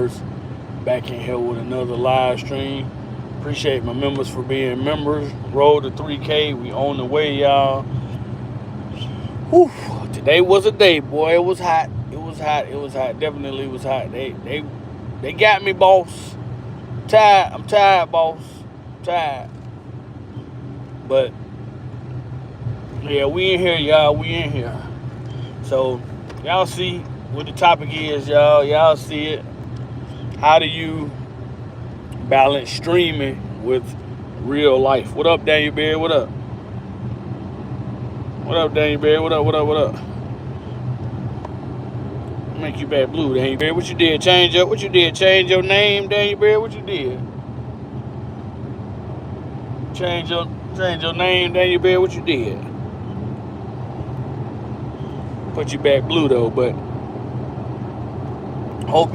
Universe, back in here with another live stream. Appreciate my members for being members. Road to 3K. We on the way, y'all. Whew. Today was a day, boy. It was hot. It was hot. It was hot. Definitely was hot. They got me, boss. Tired. I'm tired, boss. Tired. But yeah, we in here, y'all. We in here. So y'all see what the topic is, y'all. Y'all see it. How do you balance streaming with real life? What up, Daniel Beard? What up? What up, Daniel Beard? What up? What up? What up? Make you back blue, Daniel Beard. What you did? Change up? What you did? Change your name, Daniel Beard? What you did? Change your name, Daniel Beard. What you did? Put you back blue though, but hope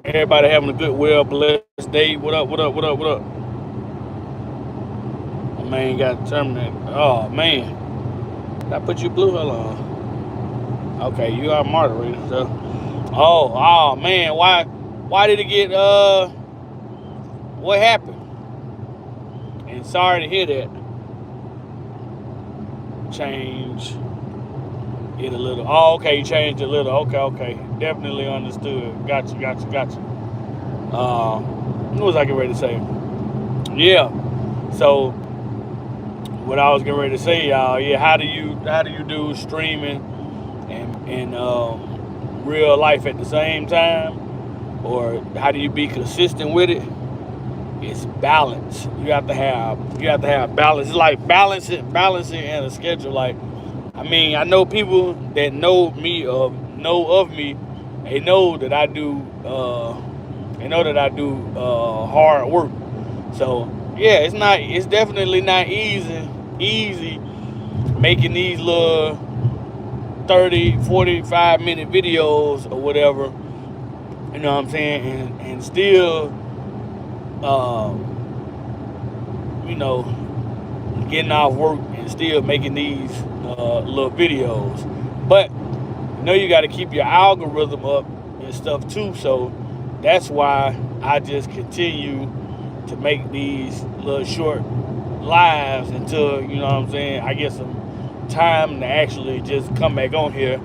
everybody having a good, well, blessed day. What up? What up? What up? What up? My man got terminated. Oh man, did I put you blue? Hold on. Okay, you are moderator. So, oh man, why did it get what happened? And sorry to hear that. Change it a little. Oh, okay, you changed it a little. Okay. Definitely understood. Gotcha. What was I getting ready to say? Yeah. So what I was getting ready to say, y'all, yeah, how do you do streaming and real life at the same time? Or how do you be consistent with it? It's balance. You have to have balance. It's like balancing and a schedule. Like, I mean, I know people that know me or know of me. They know that I do. Hard work. So yeah, it's definitely not easy making these little 30, 45-minute videos or whatever. You know what I'm saying? And still, getting off work and still making these little videos. But you got to keep your algorithm up and stuff too. So that's why I just continue to make these little short lives until, I get some time to actually just come back on here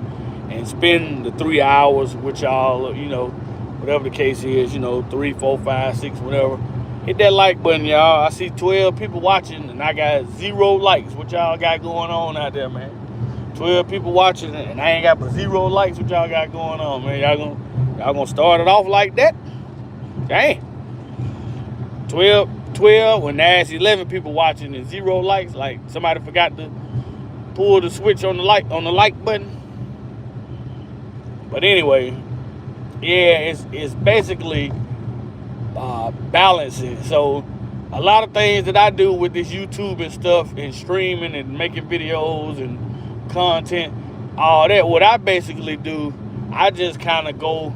and spend the 3 hours with y'all, whatever the case is, 3, 4, 5, 6, whatever. Hit that like button, y'all. I see 12 people watching and I got 0 likes. What y'all got going on out there, man? 12 people watching and I ain't got but 0 likes. What y'all got going on, man? Y'all gonna start it off like that? Dang. 12 when there's 11 people watching and 0 likes. Like somebody forgot to pull the switch on the like button. But anyway, yeah, it's basically balancing. So a lot of things that I do with this YouTube and stuff and streaming and making videos and content, all that, what I basically do, I kind of go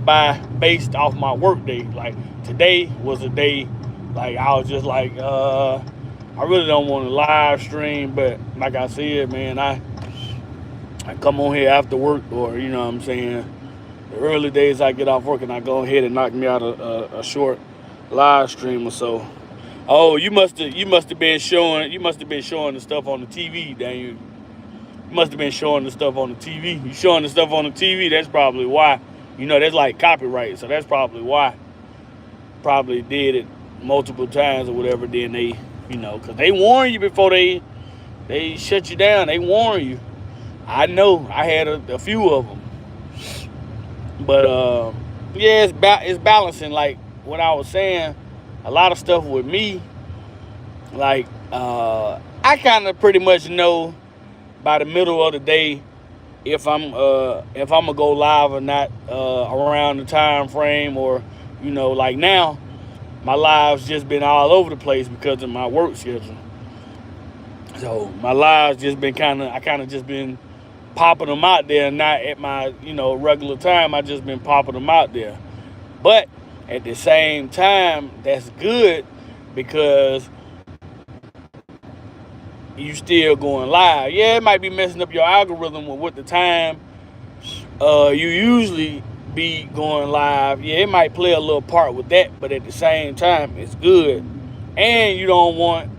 by based off my work day. Like today was a day, like I was just like, I really don't want to live stream, but like I said, man, I come on here after work, or the early days I get off work and I go ahead and knock me out a short live stream or so. Oh, you must have been showing the stuff on the TV, Daniel. You must have been showing the stuff on the TV. You showing the stuff on the TV, that's probably why. That's like copyright, so that's probably why. Probably did it multiple times or whatever, then they, because they warn you before they shut you down. They warn you. I know. I had a few of them. But, yeah, it's balancing. Like what I was saying, a lot of stuff with me, like, I kind of pretty much know by the middle of the day if I'm gonna go live or not, around the time frame, or like now my lives just been all over the place because of my work schedule. So my lives just been I kind of just been popping them out there, not at my regular time. I just been popping them out there. But at the same time, that's good because you still going live. Yeah, it might be messing up your algorithm with what the time you usually be going live. Yeah, it might play a little part with that, but at the same time, it's good. And you don't want,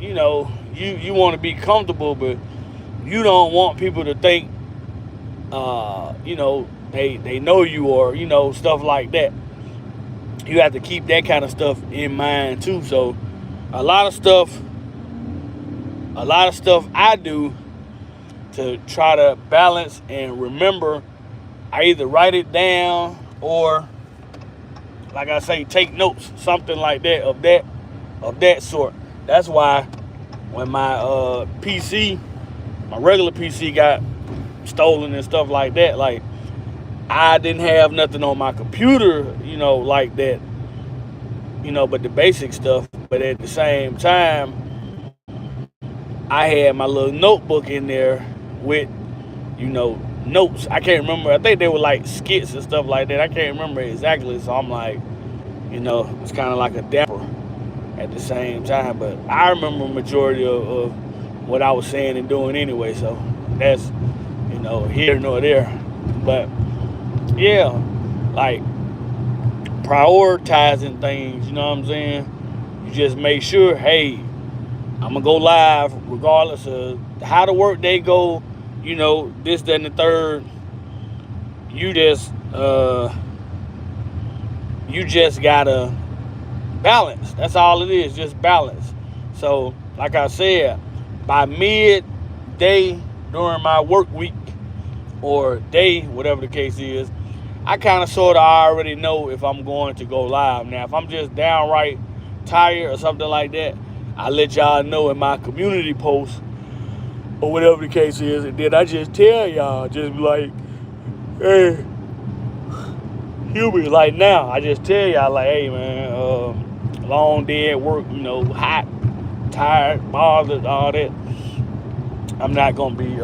you want to be comfortable, but you don't want people to think, they know you, or stuff like that. You have to keep that kind of stuff in mind too. So a lot of stuff, I do to try to balance and remember. I either write it down or, like I say, take notes, something like that of that sort. That's why when my PC, my regular PC got stolen and stuff like that, like I didn't have nothing on my computer, like that, but the basic stuff. But at the same time, I had my little notebook in there with, notes. I can't remember. I think they were like skits and stuff like that. I can't remember exactly. So I'm like, it's kind of like a dapper at the same time. But I remember majority of what I was saying and doing anyway. So that's, here nor there. But yeah, like prioritizing things, you know what I'm saying? You just make sure, hey, I'm gonna go live regardless of how the work day go, this, that, and the third. You just gotta balance. That's all it is, just balance. So, like I said, by midday during my work week or day, whatever the case is, I kind of sort of already know if I'm going to go live. Now, if I'm just downright tired or something like that, I let y'all know in my community post or whatever the case is, and then I just tell y'all, just be like, hey, Hubie, like now, I just tell y'all, like, hey, man, long day at work, hot, tired, bothered, all that. I'm not gonna be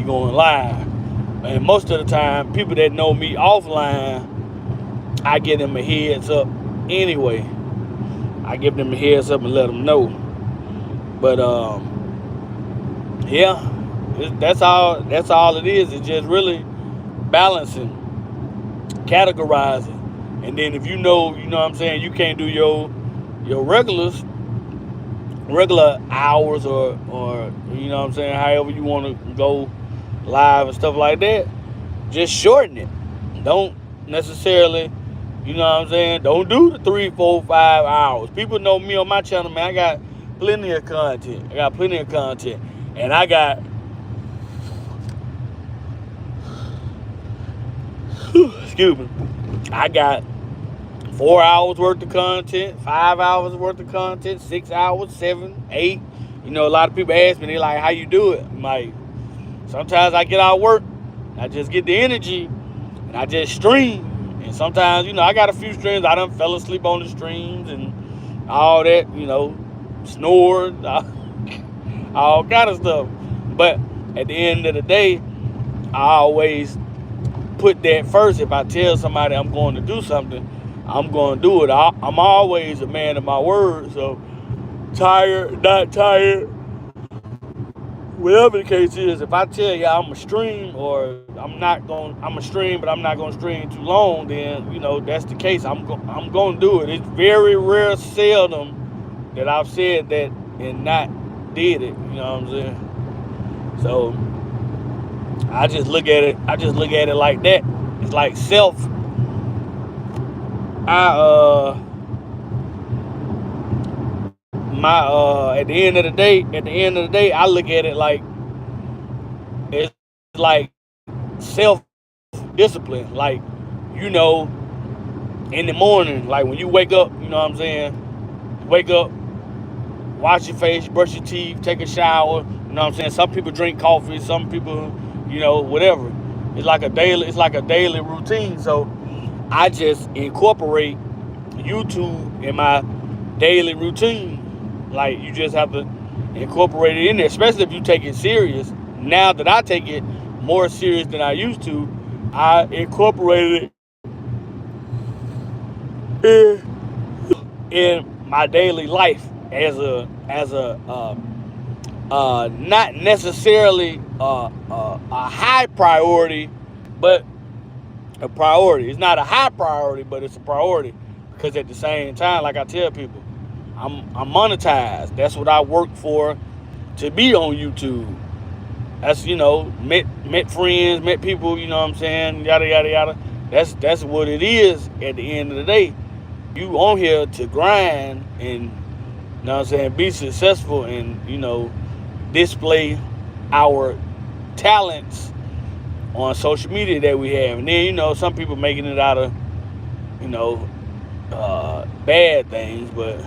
going live. And most of the time, people that know me offline, I give them a heads up anyway. I give them a heads up and let them know. But yeah, that's all it is. It's just really balancing, categorizing, and then if you know what I'm saying, you can't do your regular hours or you know what I'm saying, however you want to go live and stuff like that, just shorten it. Don't necessarily, you know what I'm saying, don't do the 3, 4, 5 hours. People know me on my channel, man. I got plenty of content. And I got excuse me, I got 4 hours worth of content, 5 hours worth of content, 6 hours, 7, 8. A lot of people ask me, they like, how you do it? I'm like, sometimes I get out of work, I just get the energy, and I just stream. And sometimes, I got a few streams, I done fell asleep on the streams and all that, snored, all kind of stuff. But at the end of the day, I always put that first. If I tell somebody I'm going to do something, I'm going to do it. I'm always a man of my word. So tired, not tired, whatever the case is, if I tell you I'm a stream, or I'm a stream, but I'm not gonna stream too long, then that's the case. I'm gonna do it. It's very rare, seldom that I've said that and not did it. You know what I'm saying? So I just look at it like that. It's like self. At the end of the day, I look at it like it's like self-discipline. Like, in the morning, like when you wake up, you know what I'm saying? Wake up, wash your face, brush your teeth, take a shower. You know what I'm saying? Some people drink coffee, some people, whatever. It's like a daily routine. So I just incorporate YouTube in my daily routine. Like, you just have to incorporate it in there, especially if you take it serious. Now that I take it more serious than I used to, I incorporated it in my daily life as a not necessarily a high priority, but a priority. It's not a high priority, but it's a priority because at the same time, like I tell people, I'm monetized. That's what I work for to be on YouTube. That's, met friends, met people, you know what I'm saying, yada yada yada. That's what it is at the end of the day. You on here to grind and, you know what I'm saying, be successful and, display our talents on social media that we have. And then, some people making it out of, bad things, but,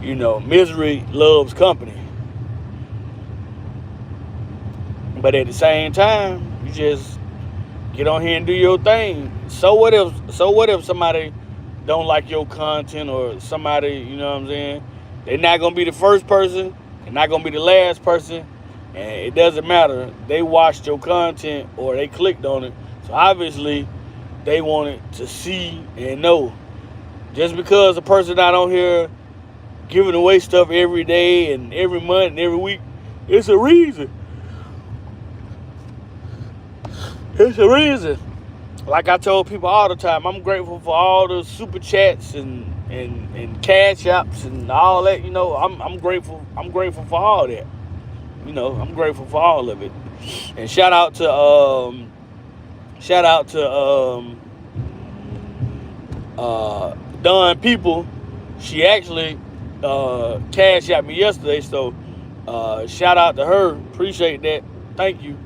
misery loves company. But at the same time, you just get on here and do your thing. So what if somebody don't like your content, or somebody, you know what I'm saying? They're not gonna be the first person, they're not gonna be the last person, and it doesn't matter. They watched your content or they clicked on it. So obviously they wanted to see and know. Just because a person not on here giving away stuff every day and every month and every week, it's a reason. It's a reason. Like I told people all the time, I'm grateful for all the super chats and cash apps and all that. I'm grateful. I'm grateful for all that. I'm grateful for all of it. And shout out to Dawn People. She actually cash apped me yesterday, so shout out to her. Appreciate that. Thank you.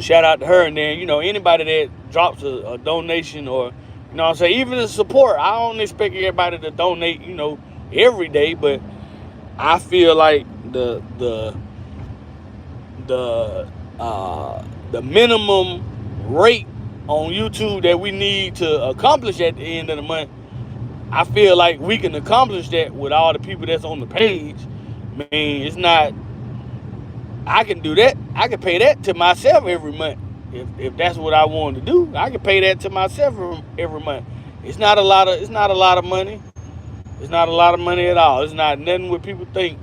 Shout out to her. And then, anybody that drops a donation, or, what I'm saying, even the support. I don't expect everybody to donate, every day, but I feel like the minimum rate on YouTube that we need to accomplish at the end of the month, I feel like we can accomplish that with all the people that's on the page. I mean, it's not, I can do that. I can pay that to myself every month. If that's what I want to do, I can pay that to myself every month. It's not a lot of money. It's not a lot of money at all. It's not nothing what people think.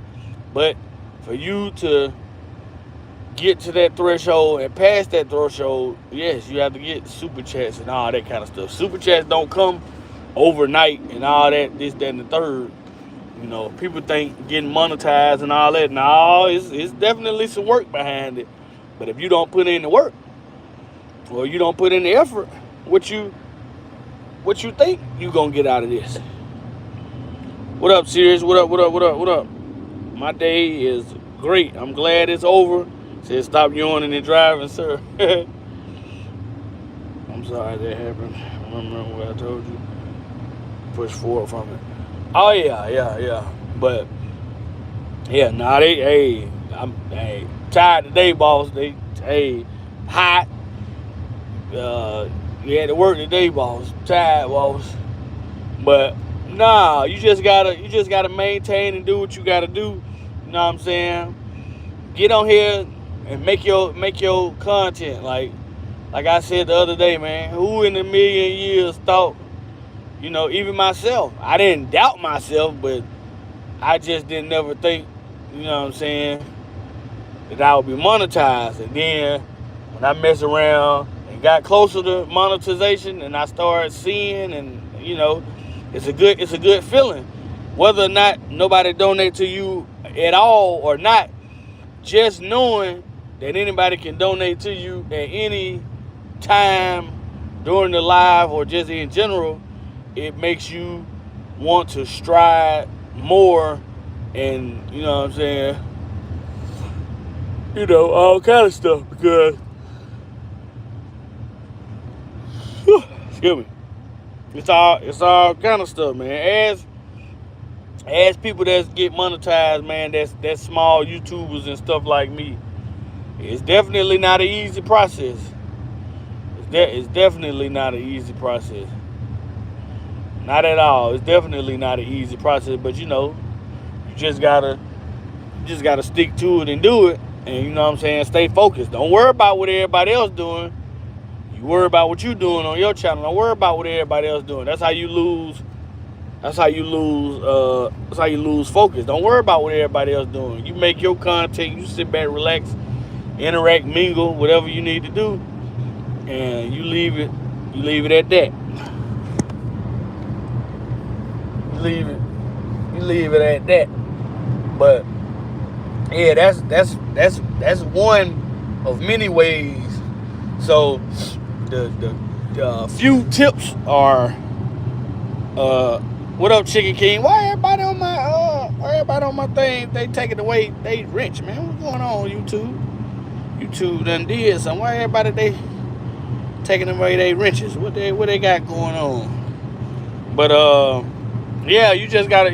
But for you to get to that threshold and pass that threshold, yes, you have to get super chats and all that kind of stuff. Super chats don't come overnight and all that, this, that, and the third. People think getting monetized and all that. No, it's definitely some work behind it. But if you don't put in the work, or you don't put in the effort, what you think you gonna get out of this? What up, Sirius? What up? My day is great. I'm glad it's over. Said stop yawning and driving, sir. I'm sorry that happened. Remember what I told you? Push forward from it. Oh yeah. But yeah, I'm tired today, boss. Hot. You had to work today, boss. Tired, boss. But nah, you just gotta maintain and do what you gotta do. You know what I'm saying? Get on here and make your content. Like I said the other day, man. Who in a million years thought? Even myself, I didn't doubt myself, but I just didn't never think, what I'm saying, that I would be monetized. And then when I mess around and got closer to monetization and I started seeing, and it's a good feeling. Whether or not nobody donate to you at all or not, just knowing that anybody can donate to you at any time during the live or just in general, it makes you want to strive more and, what I'm saying, all kind of stuff, because, excuse me, it's all kind of stuff, man. As people that get monetized, man, that's small YouTubers and stuff like me, it's definitely not an easy process. It's definitely not an easy process. Not at all. It's definitely not an easy process, but you just gotta stick to it and do it, and stay focused. Don't worry about what everybody else doing. You worry about what you doing on your channel. Don't worry about what everybody else doing. That's how you lose focus. Don't worry about what everybody else doing. You make your content, you sit back, relax, interact, mingle, whatever you need to do, and you leave it at that. You leave it at that. But yeah, that's one of many ways. So the few tips are, what up, Chicken King? Why everybody on my thing? They taking away they rich, man. What's going on, YouTube? YouTube done did something. Why everybody they taking away they riches? What they got going on? But yeah, you just gotta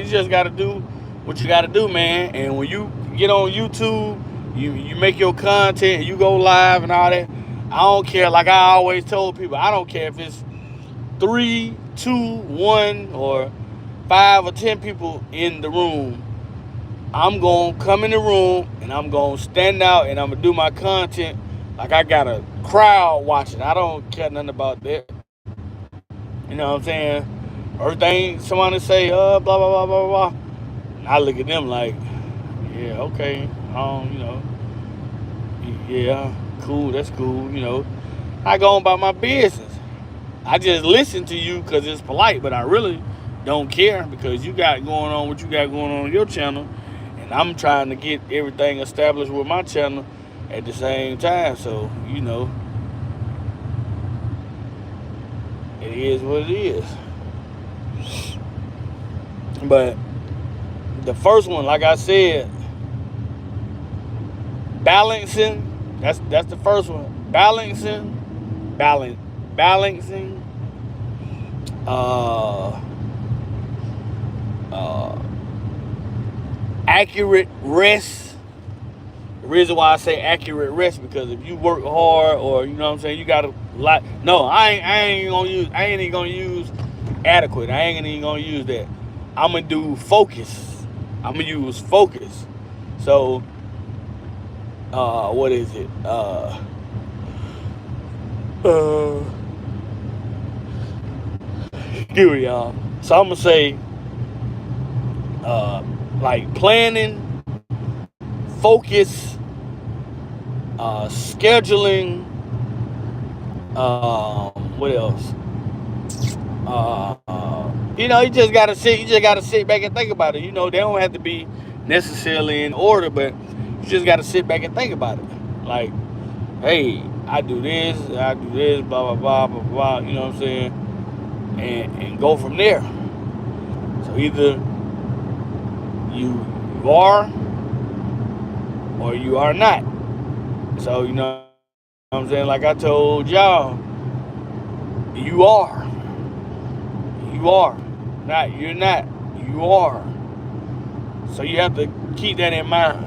do what you gotta do, man. And when you get on YouTube, you make your content, you go live and all that. I don't care. Like I always told people, I don't care if it's 3, 2, 1, or 5 or 10 people in the room. I'm gonna come in the room and I'm gonna stand out and I'm gonna do my content like I got a crowd watching. I don't care nothing about that. You know what I'm saying? Everything somebody say, blah blah blah blah blah. I look at them like, yeah, okay, you know, yeah, cool, that's cool, you know. I go on about my business. I just listen to you because it's polite, but I really don't care because you got going on what you got going on your channel, and I'm trying to get everything established with my channel at the same time. So, you know, it is what it is. But the first one, like I said, balancing. That's the first one. Balancing. Accurate rest. The reason why I say accurate rest because if you work hard or you know what I'm saying, you got a lot. No, I ain't even gonna use adequate. I ain't even gonna use that. I'm gonna do focus. I'm gonna use focus. So, what is it? Here we are. So I'm gonna say, like planning, focus, scheduling. What else? You know, you just gotta sit back and think about it. You know, they don't have to be necessarily in order, but you just gotta sit back and think about it. Like, hey, I do this, blah blah blah blah blah. You know what I'm saying? And go from there. So either you are or you are not. So you know what I'm saying? Like I told y'all, you are. You are. Not you're not. You are. So you have to keep that in mind.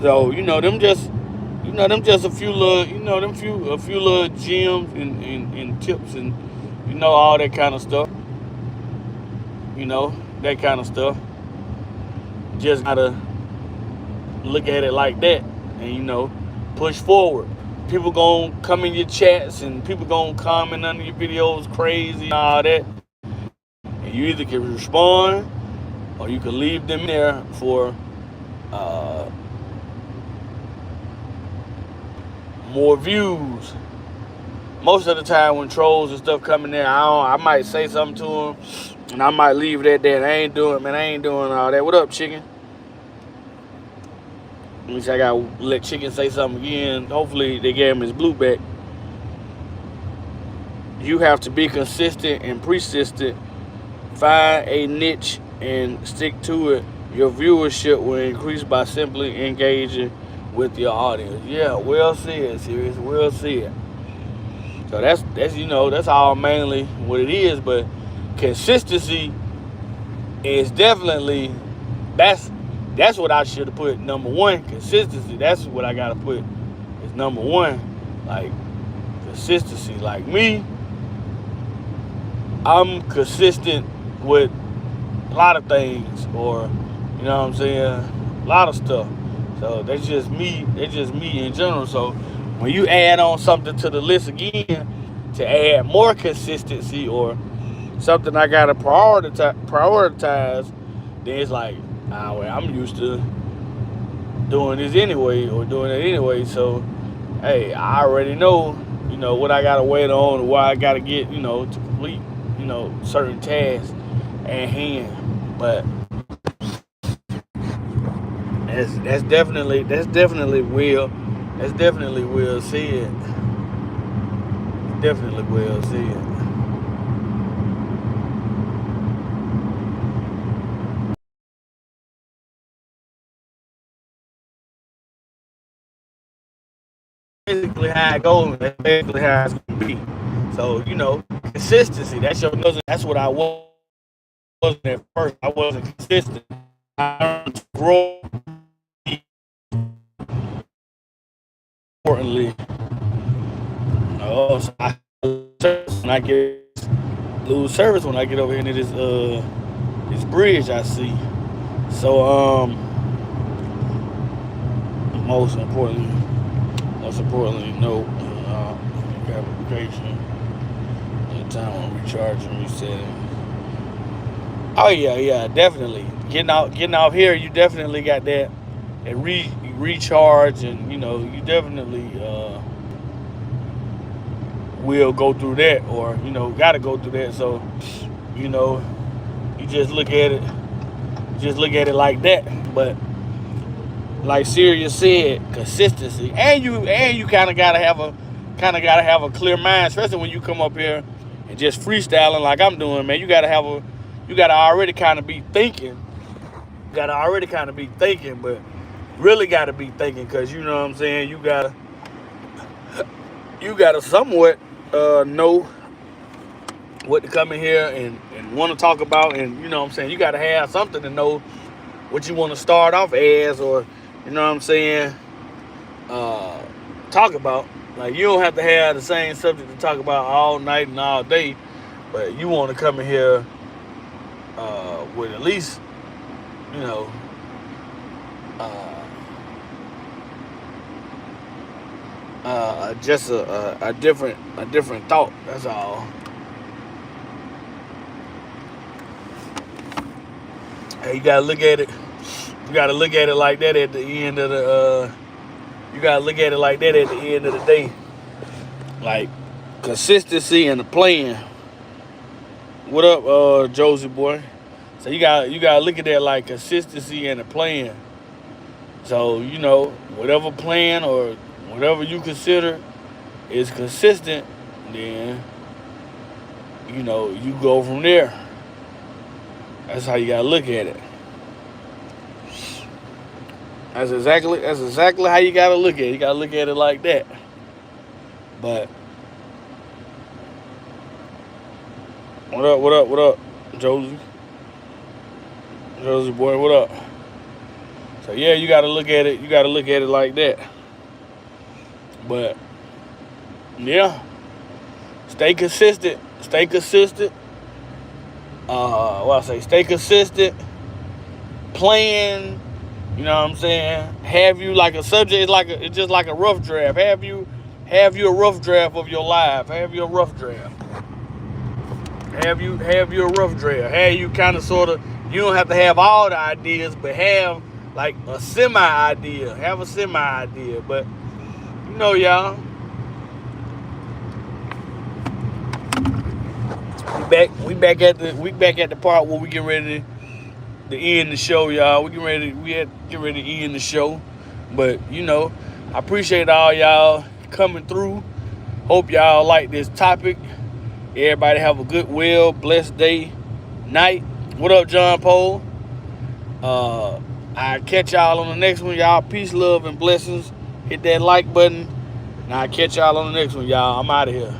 So, them just a few little, a few little gems and tips and all that kind of stuff. That kind of stuff. Just gotta look at it like that and push forward. People gonna come in your chats and people gonna comment under your videos crazy and all that. And you either can respond or you can leave them there for more views. Most of the time when trolls and stuff come in there, I might say something to them and I might leave it at that. I ain't doing all that. What up, Chicken? At least I gotta let Chicken say something again. Hopefully they gave him his blue back. You have to be consistent and persistent. Find a niche and stick to it. Your viewership will increase by simply engaging with your audience. Yeah, well said, serious. Well said. So that's all mainly what it is. But consistency is definitely that's what I should have put number one. Consistency. That's what I gotta put is number one. Like consistency. Like me, I'm consistent with a lot of things, or you know what I'm saying, a lot of stuff. So that's just me. That's just me in general. So when you add on something to the list again to add more consistency or something I gotta prioritize, then it's like, well, I'm used to doing this anyway or doing it anyway. So hey, I already know, what I gotta wait on, or what I gotta get, to complete, certain tasks at hand. But that's definitely Will said. Definitely Will said. Basically how it goes. That's basically how it's gonna be. So consistency. That's what I wasn't at first. I wasn't consistent. I learned to grow importantly. So I when I get lose service when I get over here into this bridge I see. So most importantly, no application the time on recharging, resetting. Oh yeah, definitely. Getting off here, you definitely got that recharge, and you definitely will go through that, or got to go through that. So you know, you just look at it like that. But like Sirius said, consistency, and you kind of gotta have a clear mind, especially when you come up here and just freestyling like I'm doing, man. You gotta already kind of be thinking. You gotta already kind of be thinking, but really gotta be thinking, because you know what I'm saying. You gotta somewhat know what to come in here and want to talk about, and you know what I'm saying. You gotta have something to know what you want to start off as, or you know what I'm saying, uh, talk about. Like, you don't have to have the same subject to talk about all night and all day, but you want to come in here with at least, you know, uh, just a different thought. That's all. Hey, you gotta look at it. You gotta look at it like that at the end of the. You gotta look at it like that at the end of the day. Like, consistency and the plan. What up, Josie boy? So you gotta look at that like consistency and the plan. So whatever plan or whatever you consider is consistent, then you go from there. That's how you gotta look at it. That's exactly how you gotta look at it. You gotta look at it like that. But what up? What up? What up, Josie? Josie boy, what up? So yeah, you gotta look at it. You gotta look at it like that. But yeah, stay consistent. Stay consistent. What I say? Stay consistent. Plan. You know what I'm saying? Have you like a subject? It's just like a rough draft. Have you a rough draft of your life? Have you a rough draft? Have you a rough draft? Have you kind of sort of? You don't have to have all the ideas, but have like a semi idea. Have a semi idea, but y'all. We back at the part where we get ready to end the show, y'all. We get ready to end the show. But I appreciate all y'all coming through. Hope y'all like this topic. Everybody have a good, blessed day, night. What up, John Paul? I'll catch y'all on the next one, y'all. Peace, love, and blessings. Hit that like button. And I'll catch y'all on the next one, y'all. I'm out of here.